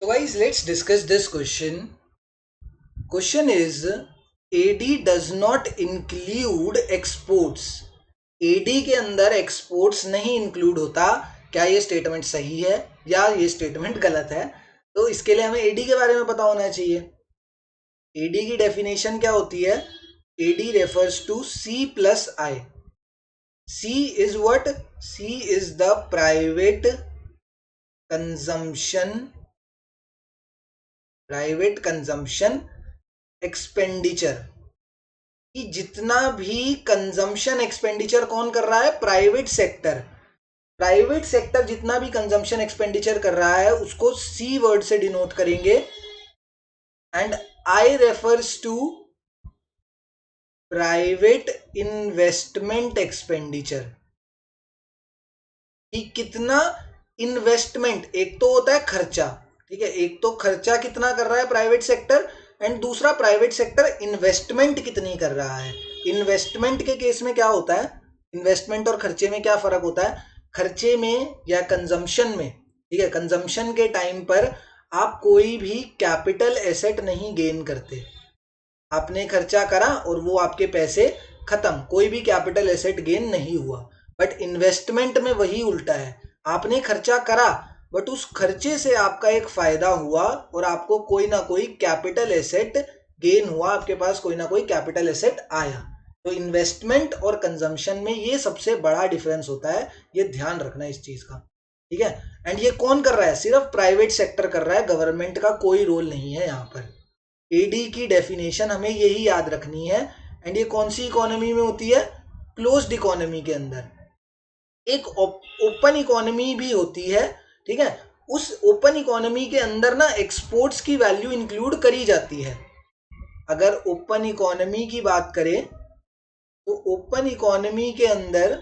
So guys, let's discuss this question. Question is AD does not include exports. AD के अंदर exports नहीं include होता. क्या ये statement सही है या ये statement गलत है? तो इसके लिए हमें AD के बारे में पता होना चाहिए. AD की definition क्या होती है? AD refers to C plus I. C is what? C is the private consumption expenditure. कि जितना भी कंजम्पशन एक्सपेंडिचर कौन कर रहा है? प्राइवेट सेक्टर जितना भी कंजम्पशन एक्सपेंडिचर कर रहा है उसको सी वर्ड से डिनोट करेंगे. And I refers to private investment expenditure. कि कितना इन्वेस्टमेंट, एक तो होता है खर्चा, ठीक है, एक तो खर्चा कितना कर रहा है प्राइवेट सेक्टर, एंड दूसरा प्राइवेट सेक्टर इन्वेस्टमेंट कितनी कर रहा है. इन्वेस्टमेंट के केस में क्या होता है? इन्वेस्टमेंट और खर्चे में क्या फर्क होता है? खर्चे में या कंजम्पशन में, ठीक है, कंजम्पशन के टाइम पर आप कोई भी कैपिटल एसेट नहीं गेन करते. आपने खर्चा करा और वो आपके पैसे खत्म, कोई भी कैपिटल एसेट गेन नहीं हुआ. बट इन्वेस्टमेंट में वही उल्टा है. आपने खर्चा करा बट उस खर्चे से आपका एक फायदा हुआ और आपको कोई ना कोई कैपिटल एसेट गेन हुआ, आपके पास कोई ना कोई कैपिटल एसेट आया. तो इन्वेस्टमेंट और कंजम्पशन में ये सबसे बड़ा डिफरेंस होता है. ये ध्यान रखना इस चीज का, ठीक है. एंड ये कौन कर रहा है? सिर्फ प्राइवेट सेक्टर कर रहा है, गवर्नमेंट का कोई रोल नहीं है यहाँ पर. एडी की डेफिनेशन हमें यही याद रखनी है. एंड ये कौन सी इकोनॉमी में होती है? क्लोज्ड इकोनॉमी के अंदर. एक ओपन इकोनॉमी भी होती है, ठीक है. उस ओपन इकोनॉमी के अंदर ना एक्सपोर्ट्स की वैल्यू इंक्लूड करी जाती है. अगर ओपन इकोनॉमी की बात करें तो ओपन इकोनॉमी के अंदर,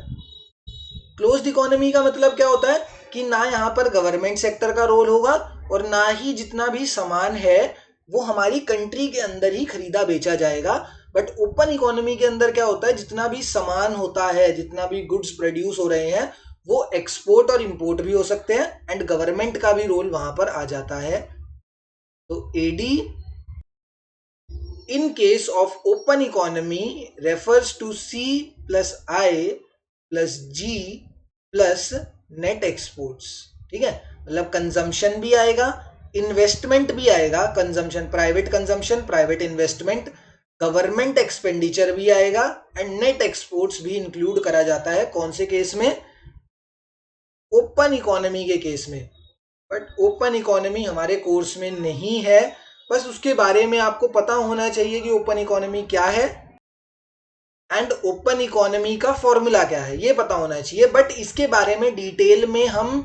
क्लोज्ड इकोनॉमी का मतलब क्या होता है? कि ना यहाँ पर गवर्नमेंट सेक्टर का रोल होगा और ना ही जितना भी सामान है वो हमारी कंट्री के अंदर ही खरीदा बेचा जाएगा. बट ओपन इकोनॉमी के अंदर क्या होता है? जितना भी सामान होता है, जितना भी गुड्स प्रोड्यूस हो रहे हैं, वो एक्सपोर्ट और इंपोर्ट भी हो सकते हैं एंड गवर्नमेंट का भी रोल वहां पर आ जाता है. तो AD in case of open economy refers to C plus I plus G plus net exports. ठीक है, मतलब कंजम्पशन भी आएगा, इन्वेस्टमेंट भी आएगा. Consumption, private investment, government expenditure भी आएगा एंड नेट एक्सपोर्ट्स भी इंक्लूड करा जाता है. कौन से केस में? ओपन इकोनॉमी के केस में. बट ओपन इकोनॉमी हमारे कोर्स में नहीं है. बस उसके बारे में आपको पता होना चाहिए कि ओपन इकोनॉमी क्या है एंड ओपन इकोनॉमी का फॉर्मूला क्या है, ये पता होना चाहिए. बट इसके बारे में डिटेल में हम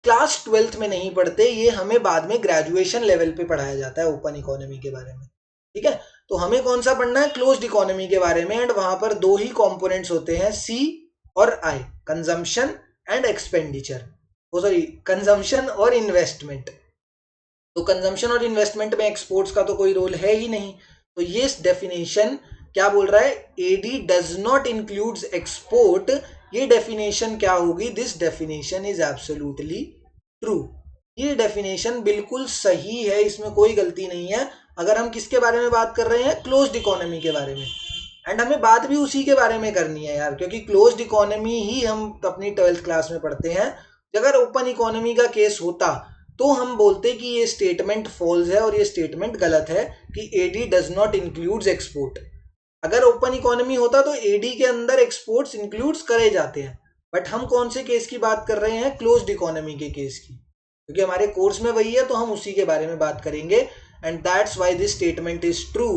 क्लास 12th में नहीं पढ़ते, ये हमें बाद में ग्रेजुएशन लेवल पे पढ़ाया जाता है ओपन इकोनॉमी के बारे में. ठीक है, तो हमें कौन सा पढ़ना है? क्लोज्ड इकोनॉमी के बारे में. एंड वहां पर दो ही कंपोनेंट्स होते हैं, सी और I, consumption and expenditure. Sorry, consumption और इन्वेस्टमेंट. तो कंजम्पशन और इन्वेस्टमेंट में एक्सपोर्ट्स का तो कोई रोल है ही नहीं. तो ये डेफिनेशन क्या बोल रहा है? AD does not includes export. ये डेफिनेशन क्या होगी? This definition is absolutely true. ये डेफिनेशन बिल्कुल सही है, इसमें कोई गलती नहीं है. अगर हम किसके बारे में बात कर रहे हैं? क्लोज्ड इकोनॉमी के बारे में. एंड हमें बात भी उसी के बारे में करनी है यार, क्योंकि क्लोज्ड इकोनॉमी ही हम अपनी 12th क्लास में पढ़ते हैं. अगर ओपन इकोनॉमी का केस होता तो हम बोलते कि ये स्टेटमेंट फॉल्स है और ये स्टेटमेंट गलत है कि AD does not includes export. अगर ओपन इकोनॉमी होता तो एडी के अंदर एक्सपोर्ट्स इंक्लूड्स करे जाते हैं. बट हम कौन से केस की बात कर रहे हैं? क्लोज्ड इकोनॉमी के केस की, क्योंकि हमारे कोर्स में वही है तो हम उसी के बारे में बात करेंगे. And that's why this statement is true,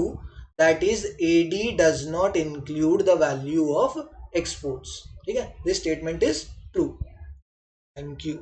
that is AD does not include the value of exports. ठीक है, this statement is true. Thank you.